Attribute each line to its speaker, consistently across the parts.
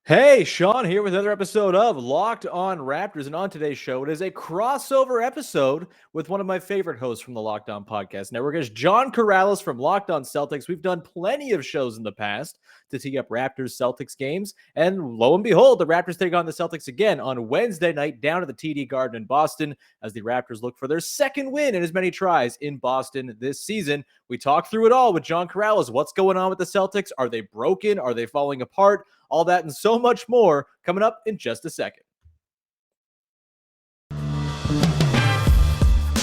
Speaker 1: Hey, Sean here with another episode of Locked On Raptors. And on today's show, it is a crossover episode with one of my favorite hosts from the Locked On Podcast Network. It's John Karalis from Locked On Celtics. We've done plenty of shows in the past to tee up Raptors-Celtics games. And lo and behold, the Raptors take on the Celtics again on Wednesday night down at the TD Garden in Boston as the Raptors look for their second win in as many tries in Boston this season. We talk through it all with John Karalis. What's going on with the Celtics? Are they broken? Are they falling apart? All that and so much more coming up in just a second.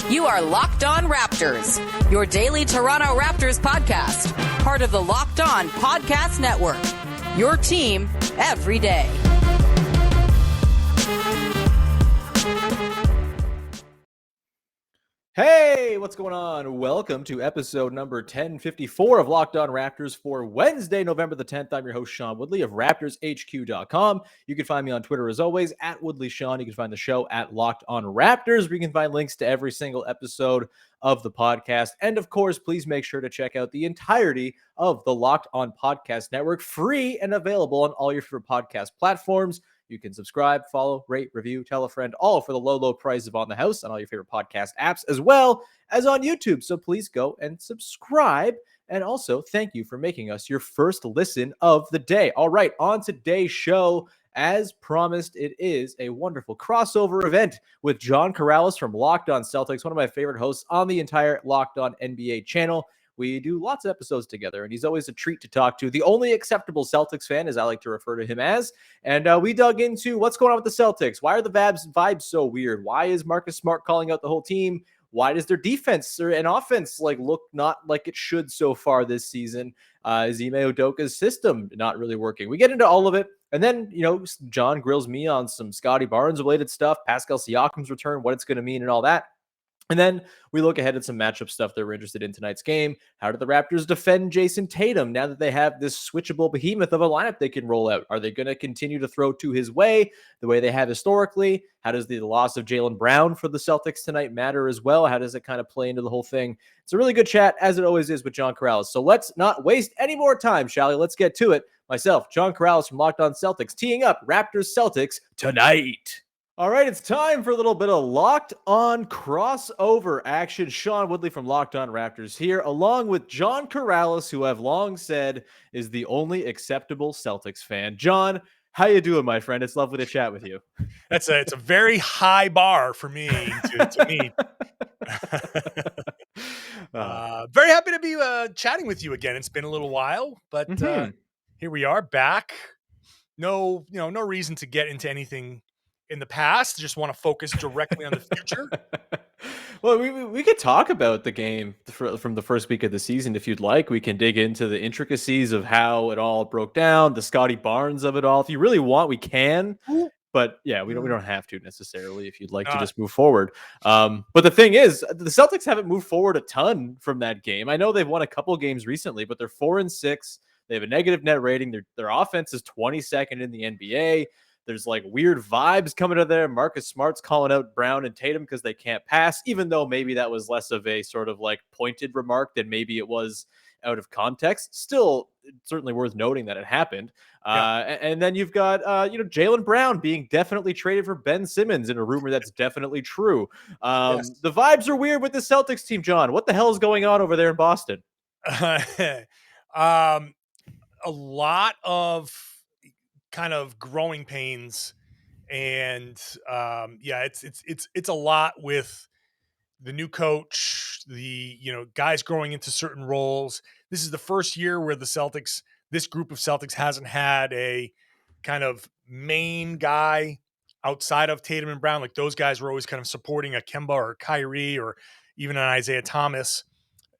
Speaker 2: You are Locked On Raptors, your daily Toronto Raptors podcast, part of the Locked On Podcast Network, your team every day.
Speaker 1: Hey, what's going on? Welcome to episode number 1054 of Locked On Raptors for Wednesday, November the 10th. I'm your host, Sean Woodley of RaptorsHQ.com. You can find me on Twitter as always at WoodleySean. You can find the show at Locked On Raptors, where you can find links to every single episode of the podcast. And of course, please make sure to check out the entirety of the Locked On Podcast Network, free and available on all your favorite podcast platforms. You can subscribe, follow, rate, review, tell a friend, all for the low, low price of On the House on all your favorite podcast apps, as well as on YouTube. So please go and subscribe. And also, thank you for making us your first listen of the day. All right, on today's show, as promised, it is a wonderful crossover event with John Karalis from Locked On Celtics, one of my favorite hosts on the entire Locked On NBA channel. We do lots of episodes together, and he's always a treat to talk to. The only acceptable Celtics fan, as I like to refer to him as. And we dug into what's going on with the Celtics. Why are the vibes so weird? Why is Marcus Smart calling out the whole team? Why does their defense and offense look not like it should so far this season? Is Ime Udoka's system not really working? We get into all of it. And then, John grills me on some Scottie Barnes related stuff, Pascal Siakam's return, what it's going to mean and all that. And then we look ahead at some matchup stuff that we're interested in tonight's game. How do the Raptors defend Jayson Tatum now that they have this switchable behemoth of a lineup they can roll out? Are they going to continue to throw to his way the way they have historically? How does the loss of Jaylen Brown for the Celtics tonight matter as well? How does it kind of play into the whole thing? It's a really good chat, as it always is with John Karalis. So let's not waste any more time, shall we? Let's get to it. Myself, John Karalis from Locked On Celtics, teeing up Raptors-Celtics tonight. All right, it's time for a little bit of Locked On crossover action. Sean Woodley from Locked On Raptors here, along with John Karalis, who I've long said is the only acceptable Celtics fan. John, how you doing, my friend? It's lovely to chat with you.
Speaker 3: It's a very high bar for me to meet. Very happy to be chatting with you again. It's been a little while, but here we are back. No reason to get into anything in the past. Just want to focus directly on the future.
Speaker 1: Well, we could talk about the game from the first week of the season if you'd like. We can dig into the intricacies of how it all broke down, the Scottie Barnes of it all. If you really want, we can. But yeah, we don't have to necessarily if you'd like to just move forward. But the thing is, the Celtics haven't moved forward a ton from that game. I know they've won a couple games recently, but they're 4-6. They have a negative net rating. Their offense is 22nd in the NBA. There's weird vibes coming to there. Marcus Smart's calling out Brown and Tatum because they can't pass, even though maybe that was less of a sort of pointed remark than maybe it was out of context. Still, certainly worth noting that it happened. And then you've got, Jaylen Brown being definitely traded for Ben Simmons in a rumor that's definitely true. Yes. The vibes are weird with the Celtics team, John. What the hell is going on over there in Boston?
Speaker 3: A lot of kind of growing pains, and it's a lot with the new coach, the guys growing into certain roles. This is the first year where this group of Celtics hasn't had a kind of main guy outside of Tatum and Brown. Those guys were always kind of supporting a Kemba or Kyrie or even an Isaiah Thomas.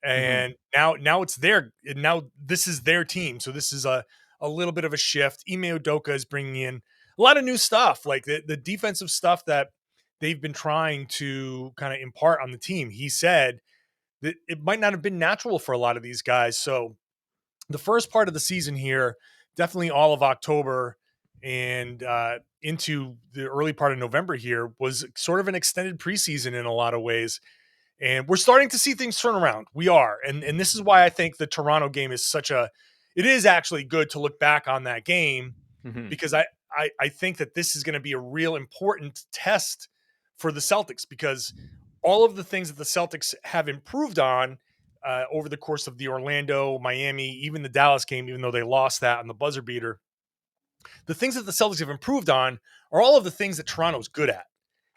Speaker 3: And now it's now this is their team. So this is a little bit of a shift. Ime Udoka is bringing in a lot of new stuff, the defensive stuff that they've been trying to kind of impart on the team. He said that it might not have been natural for a lot of these guys. So the first part of the season here, definitely all of October and into the early part of November here, was sort of an extended preseason in a lot of ways. And we're starting to see things turn around. We are. And this is why I think the Toronto game is it is actually good to look back on that game because I think that this is going to be a real important test for the Celtics, because all of the things that the Celtics have improved on over the course of the Orlando, Miami, even the Dallas game, even though they lost that on the buzzer beater, the things that the Celtics have improved on are all of the things that Toronto's good at.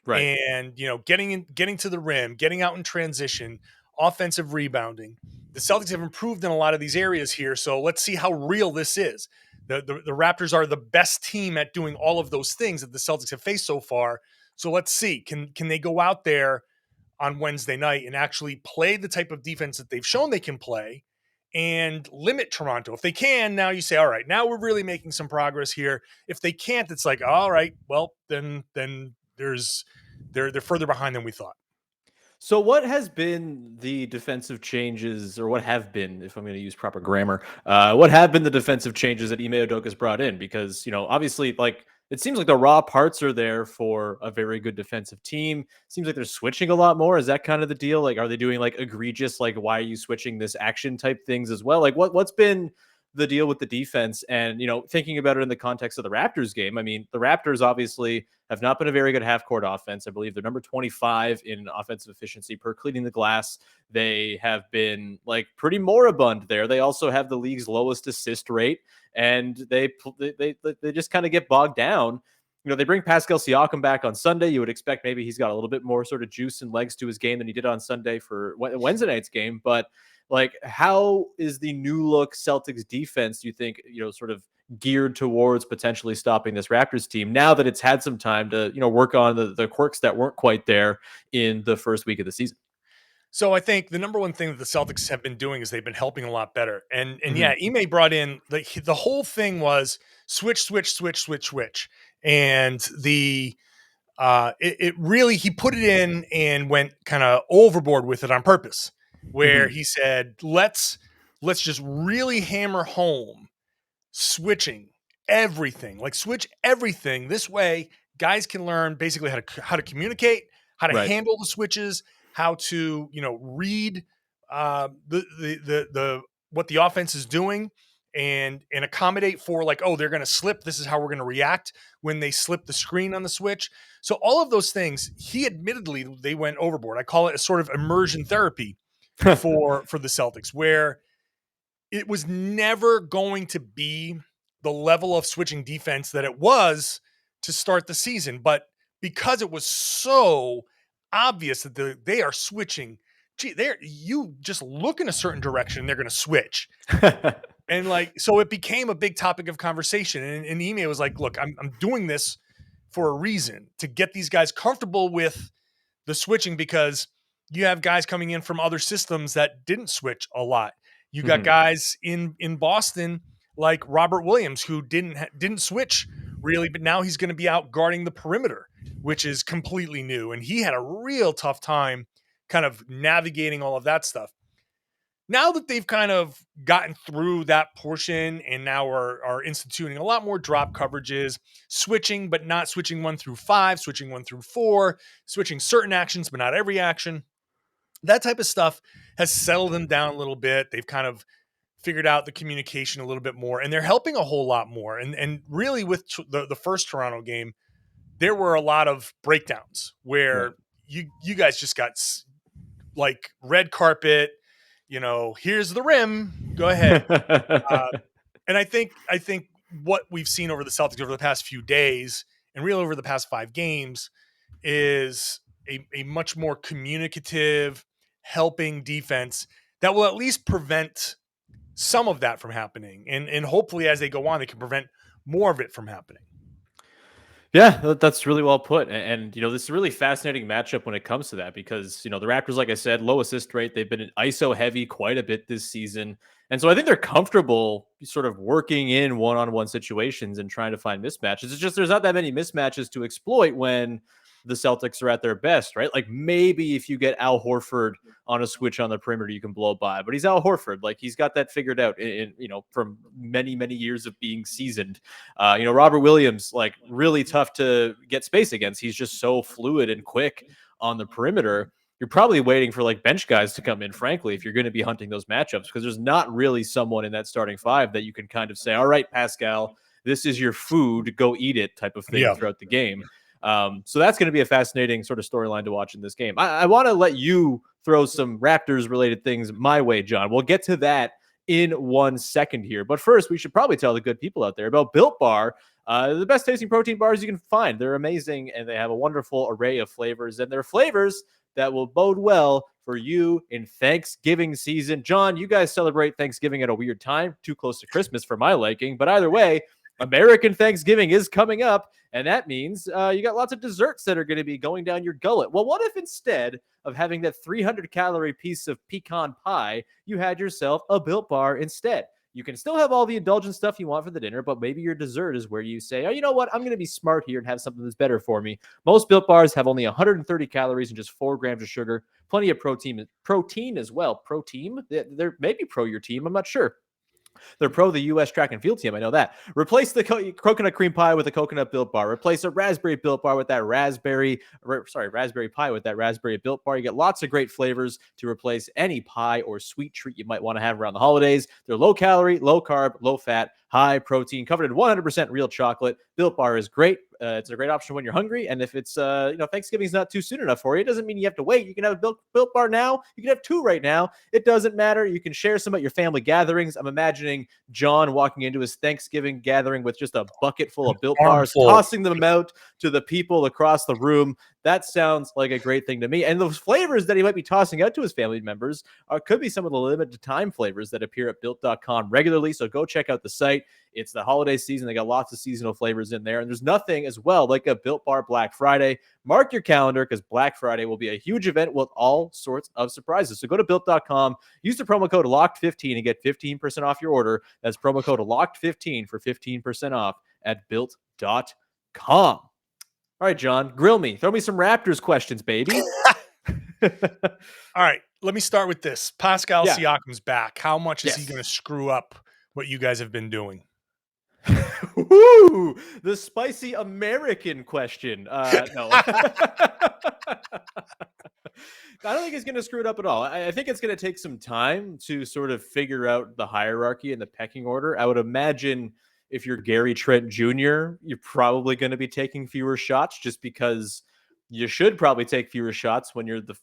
Speaker 1: Right.
Speaker 3: And, getting to the rim, getting out in transition, offensive rebounding. The Celtics have improved in a lot of these areas here. So let's see how real this is. The Raptors are the best team at doing all of those things that the Celtics have faced so far. So let's see, can they go out there on Wednesday night and actually play the type of defense that they've shown they can play and limit Toronto? If they can, now you say, all right, now we're really making some progress here. If they can't, it's like, all right, well, then they're further behind than we thought.
Speaker 1: So what has been the defensive changes, or what have been, if I'm going to use proper grammar, what have been the defensive changes that Ime Udoka's brought in? Because, obviously, like, it seems like the raw parts are there for a very good defensive team. Seems like they're switching a lot more. Is that kind of the deal? Like, are they doing like egregious, like, why are you switching this action type things as well? Like, what's been the deal with the defense? And, thinking about it in the context of the Raptors game, I mean, the Raptors obviously have not been a very good half-court offense. I believe they're number 25 in offensive efficiency per cleaning the glass. They have been like pretty moribund there. They also have the league's lowest assist rate, and they just kind of get bogged down. They bring Pascal Siakam back on Sunday. You would expect maybe he's got a little bit more sort of juice and legs to his game than he did on Sunday for Wednesday night's game. But like, how is the new look Celtics defense, do you think, sort of geared towards potentially stopping this Raptors team now that it's had some time to, work on the quirks that weren't quite there in the first week of the season?
Speaker 3: So I think the number one thing that the Celtics have been doing is they've been helping a lot better. And yeah, Ime brought in the whole thing was switch. And it really, he put it in and went kind of overboard with it on purpose, where he said, let's just really hammer home switching everything, like switch everything. This way guys can learn basically how to communicate, how to handle the switches, how to, read the what the offense is doing, and accommodate for, like, oh, they're going to slip. This is how we're going to react when they slip the screen on the switch. So all of those things, he admittedly, they went overboard. I call it a sort of immersion therapy for the Celtics, where it was never going to be the level of switching defense that it was to start the season. But because it was so obvious that they are switching, you just look in a certain direction, they're going to switch. And so it became a big topic of conversation. And Ime was like, look, I'm doing this for a reason, to get these guys comfortable with the switching, because you have guys coming in from other systems that didn't switch a lot. You got guys in Boston like Robert Williams, who didn't switch really, but now he's going to be out guarding the perimeter, which is completely new. And he had a real tough time kind of navigating all of that stuff. Now that they've kind of gotten through that portion and now are instituting a lot more drop coverages, switching, but not switching 1 through 5, switching 1 through 4, switching certain actions, but not every action. That type of stuff has settled them down a little bit. They've kind of figured out the communication a little bit more, and they're helping a whole lot more. And really, with the first Toronto game, there were a lot of breakdowns where you guys just got like red carpet. Here's the rim. Go ahead. And I think what we've seen over the Celtics over the past few days, and really over the past 5 games, is a much more communicative, helping defense that will at least prevent some of that from happening. And hopefully as they go on, they can prevent more of it from happening.
Speaker 1: Yeah, that's really well put. And this is a really fascinating matchup when it comes to that, because, the Raptors, like I said, low assist rate. They've been ISO heavy quite a bit this season. And so I think they're comfortable sort of working in one-on-one situations and trying to find mismatches. It's just there's not that many mismatches to exploit when the Celtics are at their best, right? Like, maybe if you get Al Horford on a switch on the perimeter, you can blow by. But he's Al Horford. Like, he's got that figured out in from many, many years of being seasoned. Robert Williams, like, really tough to get space against. He's just so fluid and quick on the perimeter. You're probably waiting for like bench guys to come in, frankly, if you're going to be hunting those matchups, because there's not really someone in that starting 5 that you can kind of say, all right, Pascal, this is your food, go eat it type of thing
Speaker 3: Yeah.
Speaker 1: throughout the game. So that's going to be a fascinating sort of storyline to watch in this game. I want to let you throw some Raptors related things my way, John. We'll get to that in 1 second here. But first, we should probably tell the good people out there about Built Bar, the best tasting protein bars you can find. They're amazing, and they have a wonderful array of flavors, and they're flavors that will bode well for you in Thanksgiving season. John, you guys celebrate Thanksgiving at a weird time, too close to Christmas for my liking. But either way, American Thanksgiving is coming up, and that means you got lots of desserts that are going to be going down your gullet. Well, what if instead of having that 300-calorie piece of pecan pie, you had yourself a Built Bar instead? You can still have all the indulgent stuff you want for the dinner, but maybe your dessert is where you say, oh, you know what? I'm going to be smart here and have something that's better for me. Most Built Bars have only 130 calories and just 4 grams of sugar. Plenty of protein as well. Protein? They're maybe pro your team. I'm not sure. They're pro the U.S. track and field team. I know that. Replace the coconut cream pie with a coconut Built Bar. Replace a raspberry Built Bar with that raspberry pie with that raspberry Built Bar. You get lots of great flavors to replace any pie or sweet treat you might want to have around the holidays. They're low calorie, low carb, low fat, high protein, covered in 100% real chocolate. Built Bar is great. It's a great option when you're hungry. And if it's, Thanksgiving's not too soon enough for you, it doesn't mean you have to wait. You can have a Built Bar now. You can have 2 right now. It doesn't matter. You can share some at your family gatherings. I'm imagining John walking into his Thanksgiving gathering with just a bucket full of Built Bars, tossing them out to the people across the room. That sounds like a great thing to me. And those flavors that he might be tossing out to his family members could be some of the limited time flavors that appear at built.com regularly. So go check out the site. It's the holiday season. They got lots of seasonal flavors in there. And there's nothing as well like a Built Bar Black Friday. Mark your calendar because Black Friday will be a huge event with all sorts of surprises. So go to built.com, use the promo code LOCKED15 and get 15% off your order. That's promo code LOCKED15 for 15% off at built.com. All right, John, grill me. Throw me some Raptors questions, baby.
Speaker 3: All right, let me start with this. Pascal Siakam's back. How much is he going to screw up what you guys have been doing?
Speaker 1: Woo! The spicy American question. No. I don't think he's going to screw it up at all. I think it's going to take some time to sort of figure out the hierarchy and the pecking order. I would imagine if you're Gary Trent Jr., you're probably going to be taking fewer shots just because you should probably take fewer shots when you're the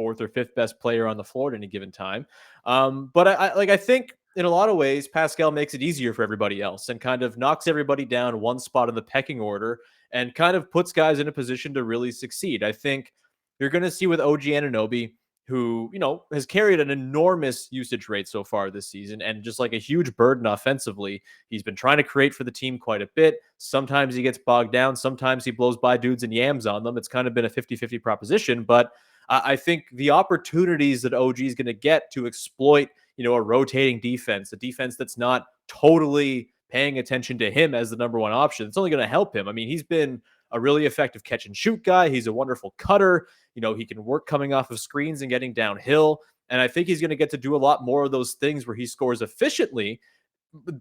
Speaker 1: 4th or 5th best player on the floor at any given time. But I think in a lot of ways, Pascal makes it easier for everybody else and kind of knocks everybody down one spot in the pecking order and kind of puts guys in a position to really succeed. I think you're going to see with OG Anunoby, who, has carried an enormous usage rate so far this season and just like a huge burden offensively. He's been trying to create for the team quite a bit. Sometimes he gets bogged down. Sometimes he blows by dudes and yams on them. It's kind of been a 50-50 proposition, but I think the opportunities that OG is going to get to exploit, a rotating defense, a defense that's not totally paying attention to him as the number one option, it's only going to help him. I mean, he's been a really effective catch and shoot guy. He's a wonderful cutter. He can work coming off of screens and getting downhill. And I think he's going to get to do a lot more of those things where he scores efficiently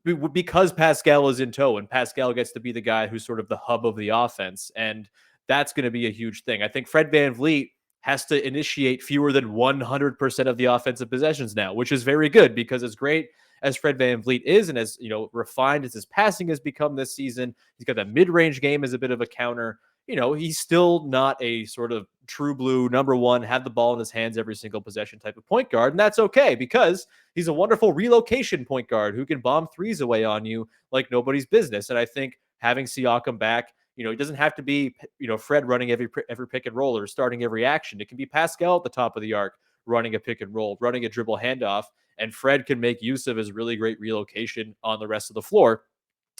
Speaker 1: because Pascal is in tow and Pascal gets to be the guy who's sort of the hub of the offense. And that's going to be a huge thing. I think Fred VanVleet has to initiate fewer than 100% of the offensive possessions now, which is very good because as great as Fred VanVleet is and as refined as his passing has become this season, he's got that mid-range game as a bit of a counter. He's still not a sort of true blue number one, have the ball in his hands every single possession type of point guard. And that's okay because he's a wonderful relocation point guard who can bomb threes away on you like nobody's business. And I think having Siakam back, he doesn't have to be, Fred running every pick and roll or starting every action. It can be Pascal at the top of the arc running a pick and roll, running a dribble handoff, and Fred can make use of his really great relocation on the rest of the floor.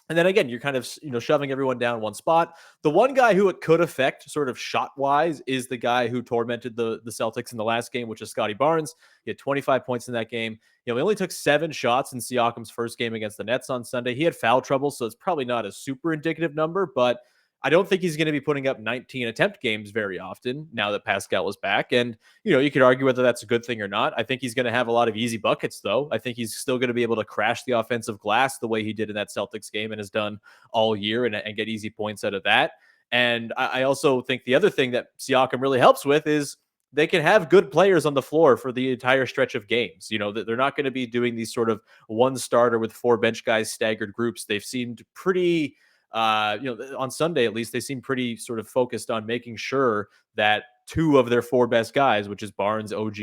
Speaker 1: And then again, you're kind of, shoving everyone down one spot. The one guy who it could affect sort of shot-wise is the guy who tormented the Celtics in the last game, which is Scottie Barnes. He had 25 points in that game. He only took 7 shots in Siakam's first game against the Nets on Sunday. He had foul trouble, so it's probably not a super indicative number, but I don't think he's going to be putting up 19 attempt games very often now that Pascal is back. And, you could argue whether that's a good thing or not. I think he's going to have a lot of easy buckets, though. I think he's still going to be able to crash the offensive glass the way he did in that Celtics game and has done all year and get easy points out of that. And I also think the other thing that Siakam really helps with is they can have good players on the floor for the entire stretch of games. They're not going to be doing these sort of one starter with 4 bench guys staggered groups. They've seemed pretty, on Sunday at least, they seem pretty sort of focused on making sure that 2 of their 4 best guys, which is Barnes, OG,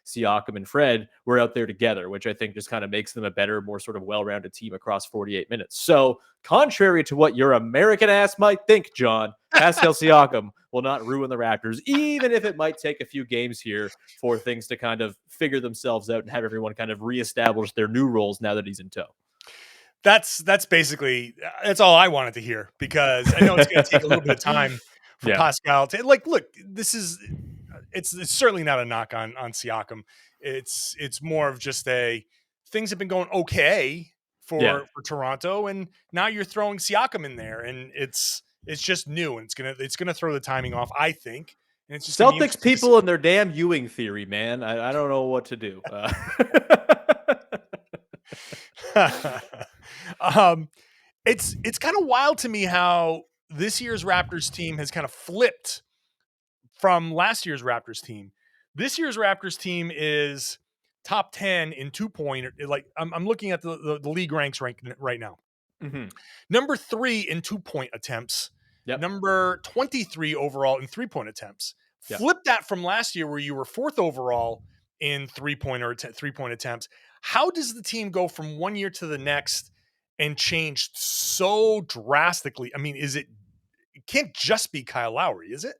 Speaker 1: Siakam, and Fred, were out there together, which I think just kind of makes them a better, more sort of well-rounded team across 48 minutes. So contrary to what your American ass might think, John, Pascal Siakam will not ruin the Raptors, even if it might take a few games here for things to kind of figure themselves out and have everyone kind of reestablish their new roles now that he's in tow.
Speaker 3: That's basically that's all I wanted to hear, because I know it's going to take a little bit of time for Pascal to look. This is it's certainly not a knock on Siakam. It's more of just things have been going okay for Toronto, and now you're throwing Siakam in there, and it's just new, and it's gonna throw the timing off, I think. And it's just
Speaker 1: Celtics people and their damn Ewing theory, man. I don't know what to do.
Speaker 3: It's kind of wild to me how this year's Raptors team has kind of flipped from last year's Raptors team. This year's Raptors team is top 10 in 2-point. Like I'm looking at the league ranks right now.
Speaker 1: Mm-hmm.
Speaker 3: Number 3 in 2-point attempts.
Speaker 1: Yep.
Speaker 3: Number 23 overall in 3-point attempts. Yep. Flip that from last year, where you were 4th overall in 3-point attempts. How does the team go from one year to the next and change so drastically? I mean, it can't just be Kyle Lowry, is it?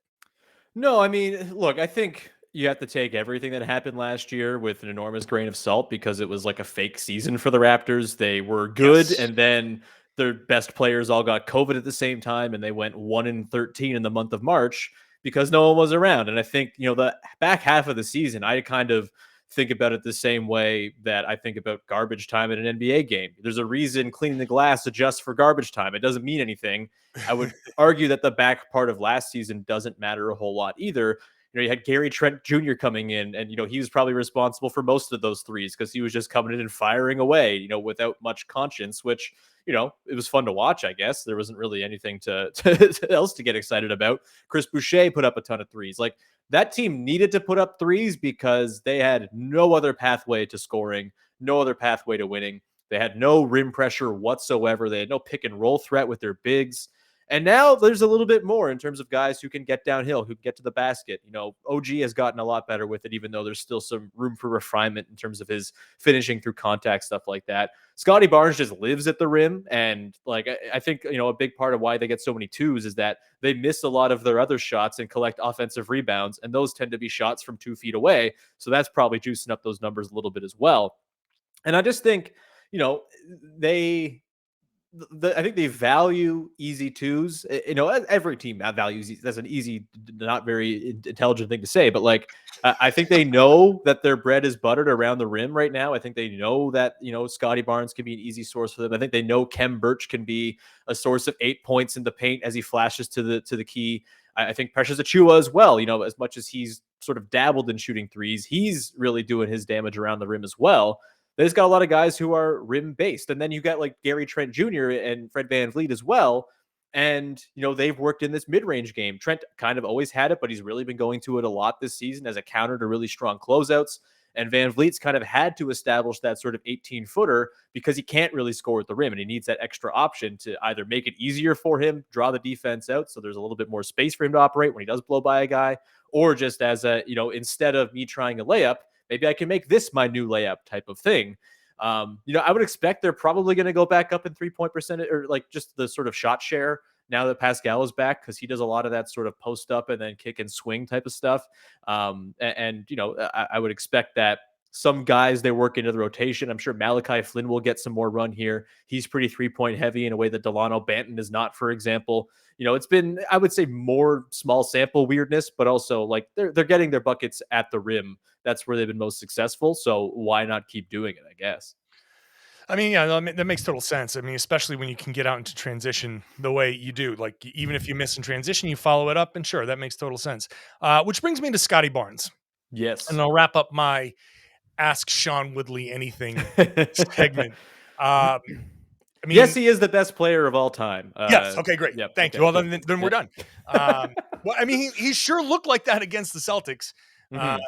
Speaker 1: No, I mean, look, I think you have to take everything that happened last year with an enormous grain of salt, because it was like a fake season for the Raptors. They were good, and then their best players all got COVID at the same time, and they went 1-13 in the month of March because no one was around. And I think, the back half of the season, I kind of think about it the same way that I think about garbage time at an NBA game. There's a reason cleaning the glass adjusts for garbage time. It doesn't mean anything. I would argue that the back part of last season doesn't matter a whole lot either. You had Gary Trent Jr. coming in, and he was probably responsible for most of those threes because he was just coming in and firing away, without much conscience, which it was fun to watch. I guess there wasn't really anything else to get excited about. Chris Boucher put up a ton of threes. Like, that team needed to put up threes because they had no other pathway to scoring, no other pathway to winning. They had no rim pressure whatsoever. They had no pick and roll threat with their bigs. And now there's a little bit more in terms of guys who can get downhill, who can get to the basket. OG has gotten a lot better with it, even though there's still some room for refinement in terms of his finishing through contact, stuff like that. Scottie Barnes just lives at the rim. And I think, a big part of why they get so many twos is that they miss a lot of their other shots and collect offensive rebounds. And those tend to be shots from 2 feet away. So that's probably juicing up those numbers a little bit as well. And I just think, I think they value easy twos. Every team values. That's an easy, not very intelligent thing to say, but I think they know that their bread is buttered around the rim right now. I think they know that Scottie Barnes can be an easy source for them. I think they know Khem Birch can be a source of 8 points in the paint as he flashes to the key. I think Precious Achiuwa as well. As much as he's sort of dabbled in shooting threes, he's really doing his damage around the rim as well. There's got a lot of guys who are rim based. And then you got Gary Trent Jr. and Fred VanVleet as well. And, they've worked in this mid-range game. Trent kind of always had it, but he's really been going to it a lot this season as a counter to really strong closeouts. And VanVleet's kind of had to establish that sort of 18-footer because he can't really score at the rim. And he needs that extra option to either make it easier for him, draw the defense out so there's a little bit more space for him to operate when he does blow by a guy, or just as a, instead of me trying a layup, maybe I can make this my new layup type of thing. I would expect they're probably going to go back up in 3-point percentage, or just the sort of shot share now that Pascal is back, because he does a lot of that sort of post up and then kick and swing type of stuff. I would expect that some guys they work into the rotation. I'm sure Malachi Flynn will get some more run here. He's pretty 3-point heavy in a way that Delano Banton is not, for example. It's been, I would say, more small sample weirdness, but also they're getting their buckets at the rim. That's where they've been most successful. So why not keep doing it, I guess?
Speaker 3: I mean, yeah, that makes total sense. I mean, especially when you can get out into transition the way you do. Even if you miss in transition, you follow it up, and sure, that makes total sense. Which brings me to Scottie Barnes.
Speaker 1: Yes.
Speaker 3: And I'll wrap up my Ask Sean Woodley Anything segment. I mean,
Speaker 1: yes, he is the best player of all time.
Speaker 3: Yes. Okay, great.
Speaker 1: Yep,
Speaker 3: Thank you. Well, then we're done. Well, I mean, he sure looked like that against the Celtics. Uh,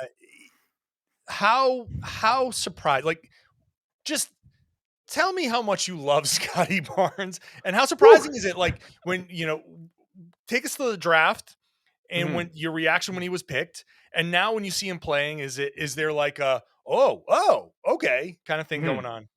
Speaker 1: Mhm.
Speaker 3: how surprised? Like, just tell me how much you love Scottie Barnes, and how
Speaker 1: Whew.
Speaker 3: surprising is it? Like when take us to the draft, and
Speaker 1: Mhm.
Speaker 3: when your reaction when he was picked, and now when you see him playing, is there like a okay kind of thing
Speaker 1: Mhm.
Speaker 3: going on?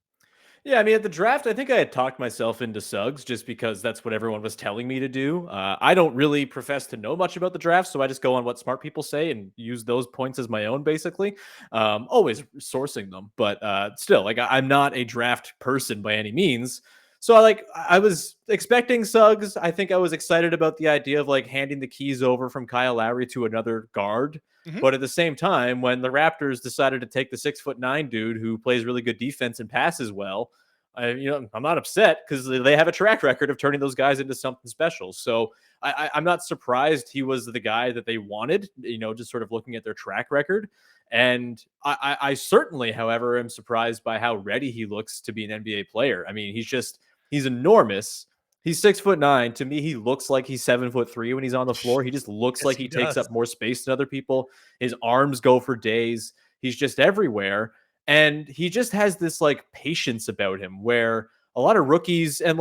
Speaker 1: Yeah, I mean, at the draft, I think I had talked myself into Suggs just because that's what everyone was telling me to do. I don't really profess to know much about the draft, so I just go on what smart people say and use those points as my own, basically. Always sourcing them, but still, like I'm not a draft person by any means. So I was expecting Suggs. I think I was excited about the idea of like handing the keys over from Kyle Lowry to another guard.
Speaker 3: Mhm.
Speaker 1: But at the same time, when the Raptors decided to take the 6'9" dude who plays really good defense and passes well, I'm not upset because they have a track record of turning those guys into something special. So I'm not surprised he was the guy that they wanted. Just sort of looking at their track record. And I certainly, however, am surprised by how ready he looks to be an NBA player. I mean, he's enormous. He's 6'9". To me, he looks like he's 7'3" when he's on the floor. He just looks
Speaker 3: Yes,
Speaker 1: like
Speaker 3: he
Speaker 1: he takes
Speaker 3: does.
Speaker 1: up more space than other people. His arms go for days. He's just everywhere. And he just has this like patience about him where a lot of rookies and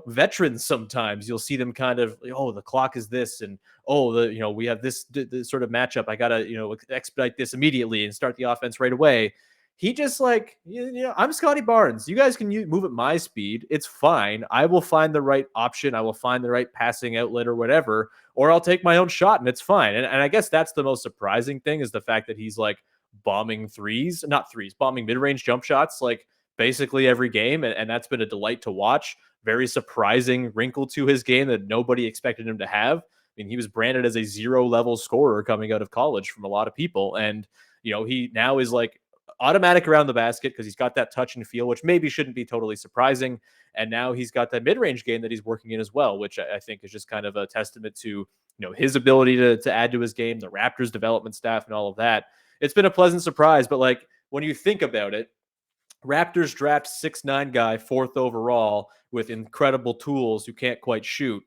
Speaker 1: veterans sometimes you'll see them kind of, oh, the clock is this, and oh, we have this sort of matchup. I gotta expedite this immediately and start the offense right away. He just like, I'm Scottie Barnes. You guys can move at my speed. It's fine. I will find the right option. I will find the right passing outlet or whatever, or I'll take my own shot and it's fine. And I guess that's the most surprising thing is the fact that he's like bombing threes, not threes, bombing mid-range jump shots like basically every game. And that's been a delight to watch. Very surprising wrinkle to his game that nobody expected him to have. I mean, he was branded as a 0 level scorer coming out of college from a lot of people. And, he now is like automatic around the basket because he's got that touch and feel, which maybe shouldn't be totally surprising. And now he's got that mid-range game that he's working in as well, which I think is just kind of a testament to, his ability to add to his game, the Raptors development staff and all of that. It's been a pleasant surprise, but like when you think about it, Raptors draft 6'9" guy, fourth overall, with incredible tools who can't quite shoot.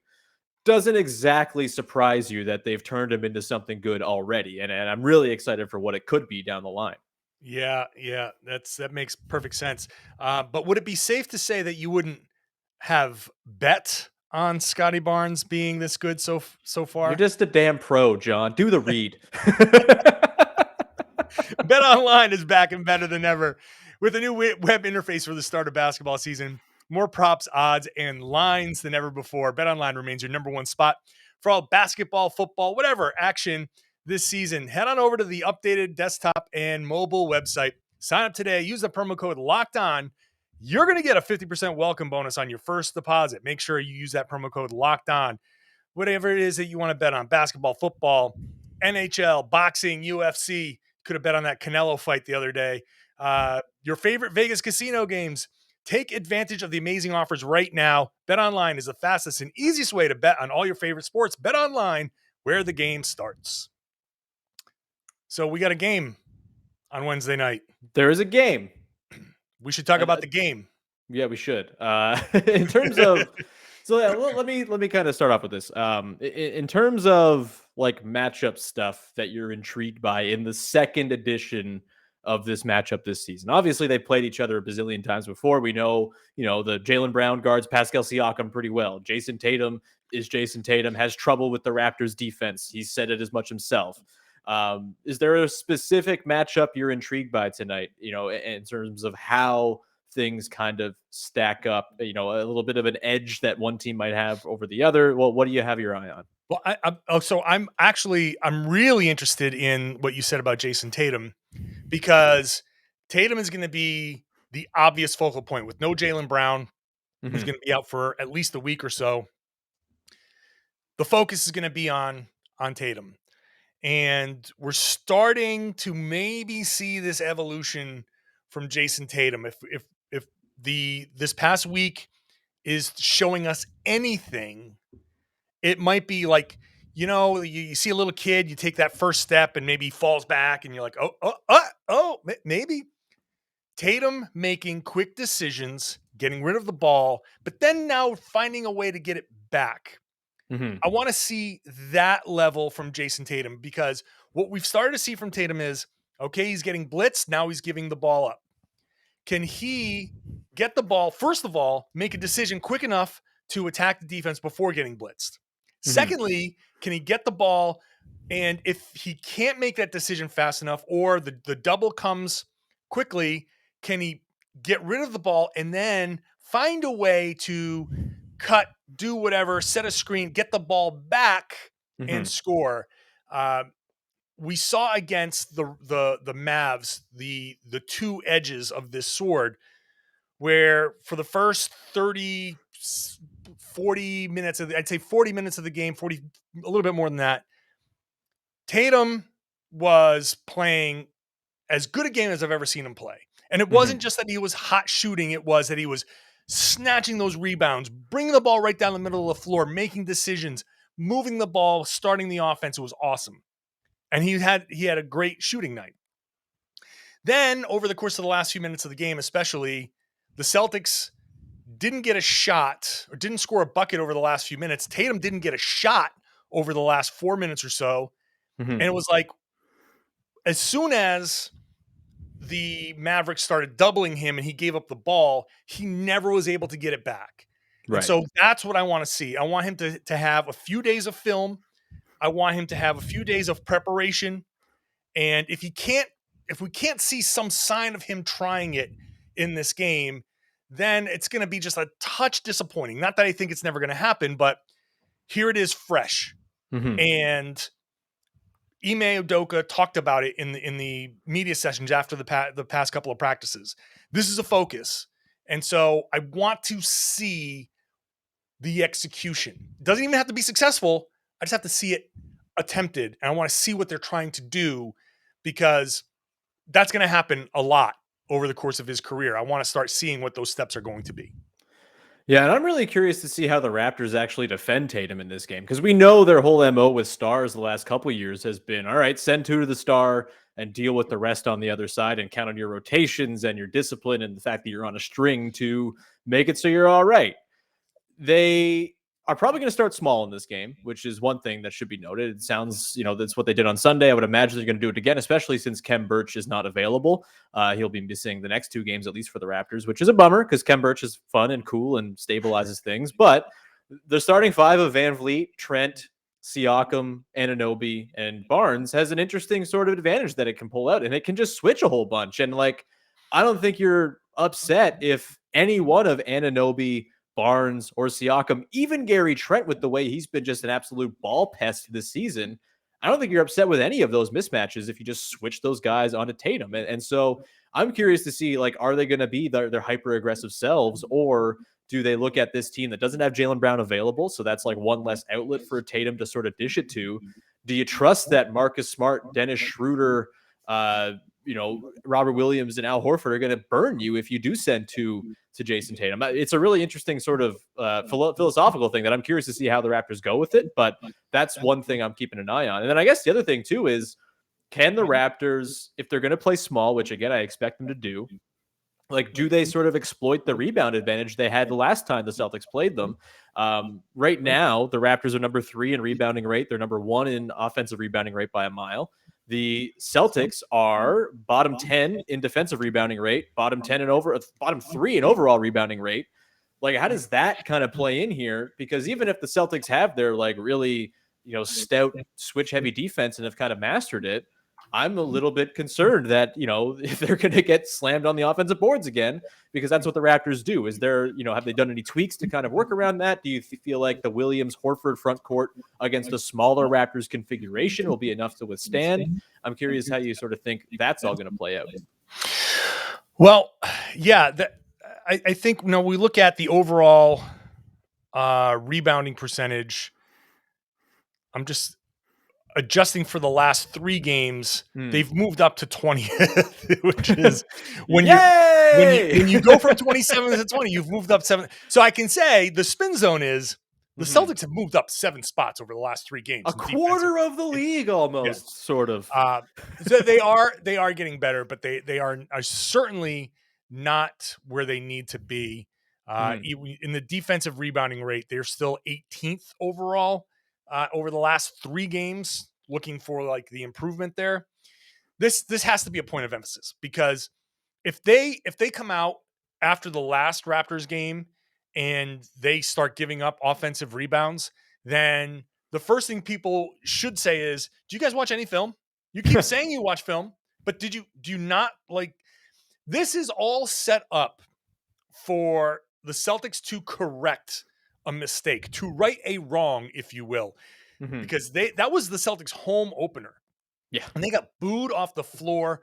Speaker 1: Doesn't exactly surprise you that they've turned him into something good already. And I'm really excited for what it could be down the line.
Speaker 3: Yeah, that makes perfect sense. But would it be safe to say that you wouldn't have bet on Scottie Barnes being this good so
Speaker 1: You're
Speaker 3: far?
Speaker 1: just a damn pro, John. Do the read.
Speaker 3: Bet Online is back and better than ever with a new web interface for the start of basketball season. More props, odds, and lines than ever before. Bet Online remains your number one spot for all basketball, football, whatever action this season. Head on over to the updated desktop and mobile website. Sign up today. Use the promo code Locked On. You're going to get a 50% welcome bonus on your first deposit. Make sure you use that promo code Locked On. Whatever it is that you want to bet on, basketball, football, NHL, boxing, UFC. Could have bet on that Canelo fight the other day. Your favorite Vegas casino games. Take advantage of the amazing offers right now. BetOnline is the fastest and easiest way to bet on all your favorite sports. BetOnline, where the game starts. So we got a game on Wednesday night.
Speaker 1: There is a game.
Speaker 3: We should talk
Speaker 1: And
Speaker 3: about the game.
Speaker 1: yeah, we should. In terms of, so yeah, let me kind of start off with this. In terms of like matchup stuff that you're intrigued by in the second edition of this matchup this season. Obviously, they played each other a bazillion times before. We know, the Jaylen Brown guards Pascal Siakam pretty well. Jayson Tatum is Jayson Tatum, has trouble with the Raptors defense. He's said it as much himself. Is there a specific matchup you're intrigued by tonight, in terms of how things kind of stack up, a little bit of an edge that one team might have over the other? Well, what do you have your eye on?
Speaker 3: Well, I'm really interested in what you said about Jayson Tatum, because Tatum is going to be the obvious focal point with no Jaylen Brown, who's
Speaker 1: Hmm.
Speaker 3: going to be out for at least a week or so. The focus is going to be on Tatum, and we're starting to maybe see this evolution from Jayson Tatum. If this past week is showing us anything, it might be like, you see a little kid, you take that first step and maybe he falls back and you're like, maybe. Tatum making quick decisions, getting rid of the ball, but then now finding a way to get it back. I want to see that level from Jayson Tatum, because what we've started to see from Tatum is, okay, he's getting blitzed. Now he's giving the ball up. Can he get the ball, first of all, make a decision quick enough to attack the defense before getting blitzed? Secondly, can he get the ball, and if he can't make that decision fast enough, or the double comes quickly, can he get rid of the ball and then find a way to cut, do whatever, set a screen, get the ball back and score? We saw against the Mavs the two edges of this sword, where for the first 40 minutes of I'd say 40 minutes of the game, a little bit more than that, Tatum was playing as good a game as I've ever seen him play. And it wasn't just that he was hot shooting, it was that he was snatching those rebounds, bringing the ball right down the middle of the floor, making decisions, moving the ball, starting the offense. It was awesome. And he had a great shooting night. Then over the course of the last few minutes of the game, especially, the Celtics didn't get a shot, or didn't score a bucket over the last few minutes. Tatum didn't get a shot over the last 4 minutes or so. And it was like, as soon as the Mavericks started doubling him and he gave up the ball, he never was able to get it back. Right. And so that's what I want to see. I want him to have a few days of film. I want him to have a few days of preparation. And if we can't see some sign of him trying it in this game, then it's going to be just a touch disappointing. Not that I think it's never going to happen, but here it is fresh. And Ime Udoka talked about it in the media sessions after the past couple of practices. This is a focus. And so I want to see the execution. It doesn't even have to be successful. I just have to see it attempted. And I want to see what they're trying to do, because that's going to happen a lot over the course of his career. I want to start seeing what those steps are going to be.
Speaker 1: Yeah, and I'm really curious to see how the Raptors actually defend Tatum in this game, because we know their whole MO with stars the last couple of years has been, all right, send two to the star and deal with the rest on the other side, and count on your rotations and your discipline and the fact that you're on a string to make it so you're all right. They are probably going to start small in this game, which is one thing that should be noted. It sounds, that's what they did on Sunday. I would imagine they're going to do it again, especially since Khem Birch is not available. He'll be missing the next two games, at least for the Raptors, which is a bummer because Khem Birch is fun and cool and stabilizes things. But the starting five of Van Vliet, Trent, Siakam, Anunoby, and Barnes has an interesting sort of advantage that it can pull out, and it can just switch a whole bunch. And I don't think you're upset if any one of Anunoby, Barnes, or Siakam, even Gary Trent, with the way he's been just an absolute ball pest this season, I don't think you're upset with any of those mismatches if you just switch those guys onto Tatum. And so I'm curious to see, are they going to be their hyper-aggressive selves, or do they look at this team that doesn't have Jaylen Brown available, so that's one less outlet for Tatum to sort of dish it to? Do you trust that Marcus Smart, Dennis Schroeder, Robert Williams, and Al Horford are going to burn you if you do send two to Jayson Tatum? It's a really interesting sort of philosophical thing that I'm curious to see how the Raptors go with it, but that's one thing I'm keeping an eye on. And then I guess the other thing too is, can the Raptors, if they're going to play small, which again I expect them to do, do they sort of exploit the rebound advantage they had the last time the Celtics played them? Right now, the Raptors are number 3 in rebounding rate. They're number 1 in offensive rebounding rate by a mile. The Celtics are bottom 10 in defensive rebounding rate, bottom 3 in overall rebounding rate. How does that kind of play in here? Because even if the Celtics have their really, stout switch heavy defense and have kind of mastered it, I'm a little bit concerned that, if they're going to get slammed on the offensive boards again, because that's what the Raptors do. Is there, have they done any tweaks to kind of work around that? Do you feel like the Williams-Horford front court against a smaller Raptors configuration will be enough to withstand? I'm curious how you sort of think that's all going to play out.
Speaker 3: Well, yeah, I think, we look at the overall rebounding percentage. I'm just adjusting for the last 3 games, they've moved up to 20th, which is when you go from 27 to 20, you've moved up 7. So I can say the spin zone is the Celtics have moved up 7 spots over the last 3 games.
Speaker 1: A quarter of the league almost, sort of.
Speaker 3: So they are getting better, but they are certainly not where they need to be. In the defensive rebounding rate, they're still 18th overall over the last 3 games, looking for like the improvement there. This has to be a point of emphasis, because if they come out after the last Raptors game and they start giving up offensive rebounds, then the first thing people should say is, do you guys watch any film? You keep saying you watch film, but do you not? Like, this is all set up for the Celtics to correct a mistake, to right a wrong, if you will, because that was the Celtics home opener.
Speaker 1: Yeah.
Speaker 3: And they got booed off the floor,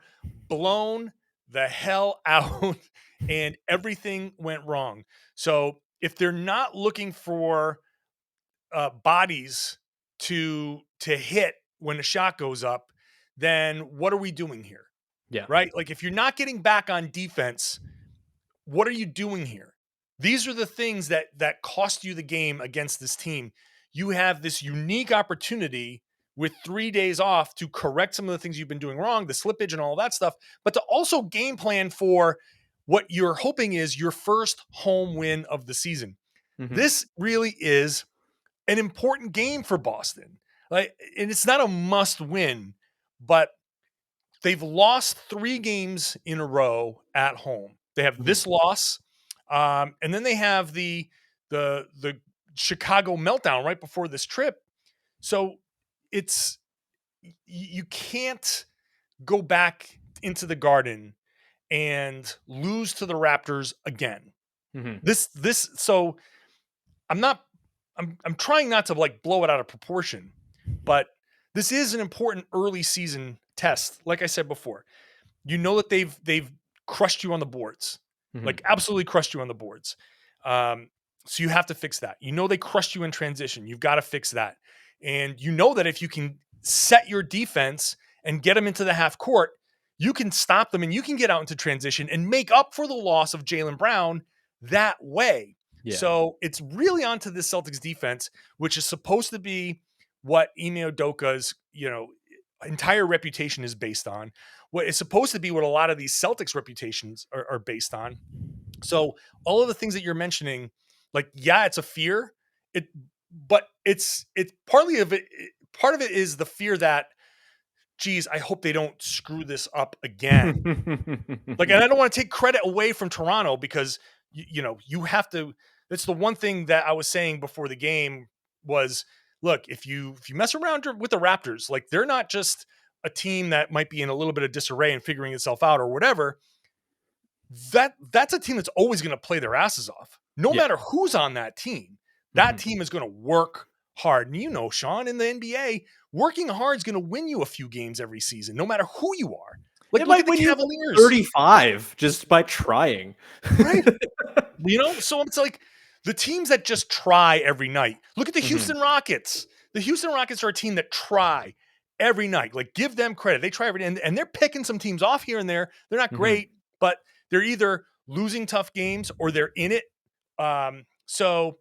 Speaker 3: blown the hell out, and everything went wrong. So if they're not looking for bodies to hit when the shot goes up, then what are we doing here?
Speaker 1: Yeah.
Speaker 3: Right? Like, if you're not getting back on defense, what are you doing here? These are the things that cost you the game against this team. You have this unique opportunity with 3 days off to correct some of the things you've been doing wrong, the slippage and all that stuff, but to also game plan for what you're hoping is your first home win of the season. This really is an important game for Boston. Like, and it's not a must win, but they've lost 3 games in a row at home. They have this loss, and then they have the Chicago meltdown right before this trip. So you can't go back into the Garden and lose to the Raptors again. So I'm trying not to like blow it out of proportion, but this is an important early season test. Like I said before, you know that they've crushed you on the boards, like absolutely crushed you on the boards. So you have to fix that. You know, they crushed you in transition. You've got to fix that. And you know that if you can set your defense and get them into the half court, you can stop them and you can get out into transition and make up for the loss of Jaylen Brown that way. Yeah. So it's really onto the Celtics defense, which is supposed to be what Ime Udoka's, entire reputation is based on. What is supposed to be what a lot of these Celtics reputations are based on. So all of the things that you're mentioning, like, yeah, it's a fear, but it's part of it is the fear that, geez, I hope they don't screw this up again. And I don't want to take credit away from Toronto, because you have to. That's the one thing that I was saying before the game was, look, if you mess around with the Raptors, like, they're not just a team that might be in a little bit of disarray and figuring itself out or whatever. That's a team that's always going to play their asses off, no matter who's on that team. That team is going to work hard. And Sean, in the NBA, working hard is going to win you a few games every season, no matter who you are. Like,
Speaker 1: it might win you 35 just by trying.
Speaker 3: Right. So it's like the teams that just try every night. Look at the Houston Rockets. The Houston Rockets are a team that try every night. Like, give them credit. They try every day, and they're picking some teams off here and there. They're not great, but they're either losing tough games or they're in it. So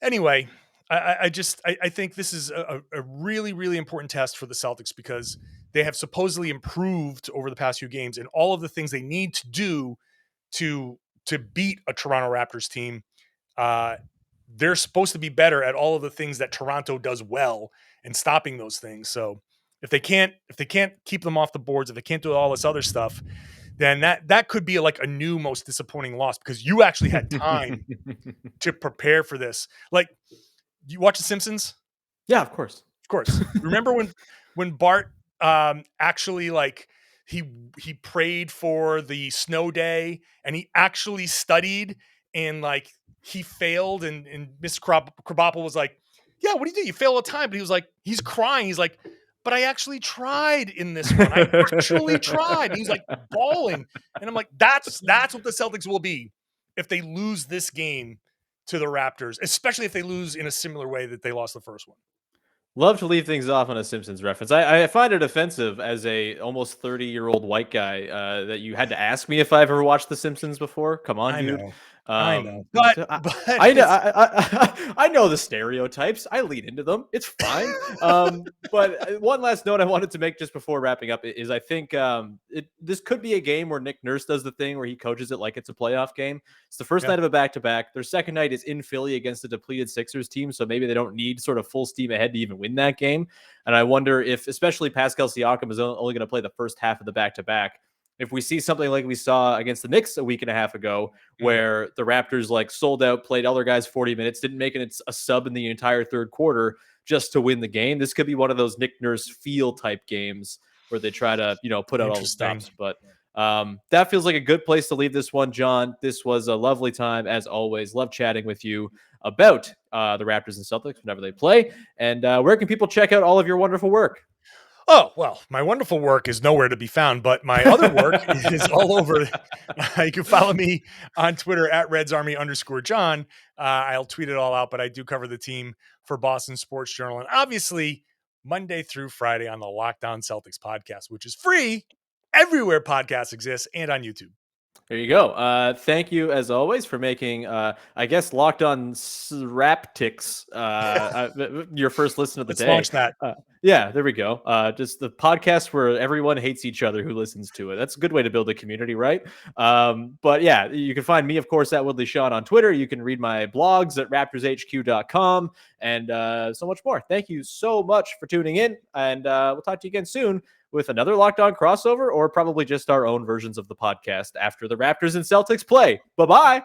Speaker 3: anyway, I think this is a really, really important test for the Celtics, because they have supposedly improved over the past few games in all of the things they need to do to beat a Toronto Raptors team. They're supposed to be better at all of the things that Toronto does well and stopping those things. So if they can't keep them off the boards, if they can't do all this other stuff, then that could be like a new most disappointing loss, because you actually had time to prepare for this. Like, you watch The Simpsons?
Speaker 1: Yeah, of course.
Speaker 3: Remember when Bart actually, like, he prayed for the snow day and he actually studied, and like he failed, and Mr. Krabappel was like, yeah, what do you do? You fail all the time. But he was like, he's crying. He's like, but I actually tried in this one. I actually tried. And he's like bawling. And I'm like, that's what the Celtics will be if they lose this game to the Raptors, especially if they lose in a similar way that they lost the first one.
Speaker 1: Love to leave things off on a Simpsons reference. I find it offensive as a almost 30-year-old white guy that you had to ask me if I've ever watched The Simpsons before. Come on, dude.
Speaker 3: I know, but
Speaker 1: I know I know the stereotypes. I lead into them. It's fine. But one last note I wanted to make just before wrapping up is I think this could be a game where Nick Nurse does the thing where he coaches it like it's a playoff game. It's the first night of a back-to-back. Their second night is in Philly against a depleted Sixers team, so maybe they don't need sort of full steam ahead to even win that game. And I wonder if, especially Pascal Siakam is only going to play the first half of the back-to-back, if we see something like we saw against the Knicks a week and a half ago, where the Raptors like sold out, played other guys 40 minutes, didn't make it a sub in the entire third quarter just to win the game. This could be one of those Nick Nurse feel type games where they try to, put out all the stops. But that feels like a good place to leave this one, John. This was a lovely time, as always. Love chatting with you about the Raptors and Celtics whenever they play. And where can people check out all of your wonderful work?
Speaker 3: Oh, well, my wonderful work is nowhere to be found, but my other work is all over. You can follow me on Twitter at RedsArmy_John. I'll tweet it all out, but I do cover the team for Boston Sports Journal. And obviously, Monday through Friday on the Locked On Celtics podcast, which is free everywhere podcasts exist and on YouTube.
Speaker 1: There you go. Thank you, as always, for making, I guess, Locked On Raptors your first listen of the day.
Speaker 3: Launch that.
Speaker 1: Yeah, there we go. Just the podcast where everyone hates each other who listens to it. That's a good way to build a community, right? But yeah, you can find me, of course, at Woodley Sean on Twitter. You can read my blogs at raptorshq.com and so much more. Thank you so much for tuning in, and we'll talk to you again soon with another Locked On crossover, or probably just our own versions of the podcast after the Raptors and Celtics play. Bye-bye.